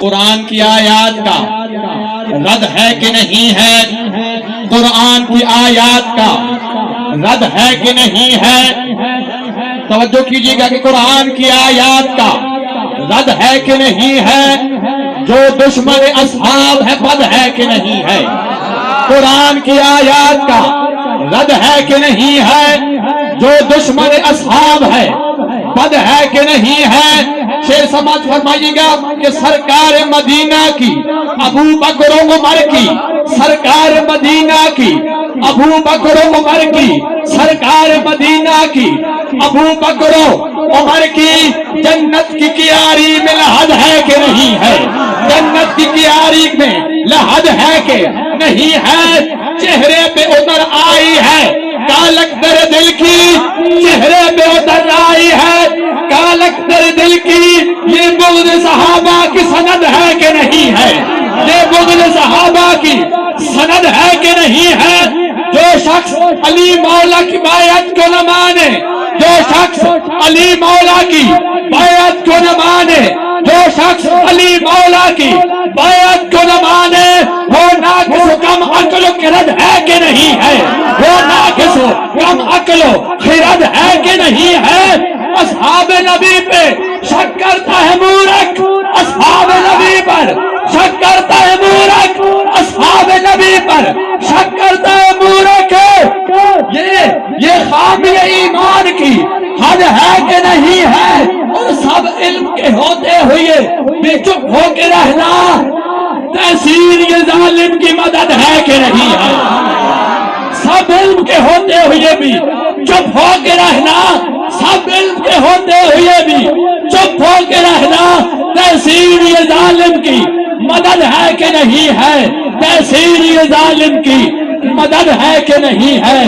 قرآن کی آیات کا رد ہے کہ نہیں ہے؟ قرآن کی آیات کا رد ہے کہ نہیں ہے؟ توجہ کیجیے گا کہ قرآن کی آیات کا رد ہے کہ نہیں ہے؟ جو دشمن اصحاب ہے بد ہے کہ نہیں ہے؟ قرآن کی آیات کا رد ہے کہ نہیں ہے؟ جو دشمن اصحاب ہے بد ہے کہ نہیں ہے؟ شیر سماعت فرمائیے گا کہ سرکار مدینہ کی ابو بکر و عمر کی، سرکار مدینہ کی ابو بکر و عمر کی، سرکار مدینہ کی ابو بکر و عمر کی جنت کی کیاری میں لحد ہے کہ نہیں ہے؟ جنت کی کیاری میں لحد ہے کہ نہیں ہے؟ چہرے پہ اتر آئی ہے کالک در دل کی، چہرے پہ اتر آئی ہے کالک در دل کی، یہ بغض صحابہ کی سند ہے کہ نہیں ہے؟ یہ بغض صحابہ کی سند ہے کہ نہیں ہے؟ جو شخص علی مولا کی بیعت کو نہ مانے، جو شخص علی مولا کی بیعت کو نہ مانے، جو شخص علی مولا کی بیعت کو نہ مانے، وہ ناقص کم عقل و خرد ہے کہ نہیں ہے؟ وہ ناقص کم عقل و خرد ہے کہ نہیں ہے؟ اصحاب نبی پہ شک کرتا ہے مورخ، اصحاب نبی پر شک کرتا ہے مورخ، اصحاب نبی پر شک کرتا ہے مورخ۔ یہ خامی ایمان کی حد ہے کہ نہیں ہے؟ اور سب علم کے ہوتے ہوئے بھی چپ ہو کے رہنا تحصیل یہ ظالم کی مدد ہے کہ نہیں ہے؟ سب علم کے ہوتے ہوئے بھی چپ ہو کے رہنا، سب علم کے ہوتے ہوئے بھی چپ ہو کے رہنا تحصیل یہ ظالم کی مدد ہے کہ نہیں ہے؟ تحصیل یہ ظالم کی مدد ہے کہ نہیں ہے؟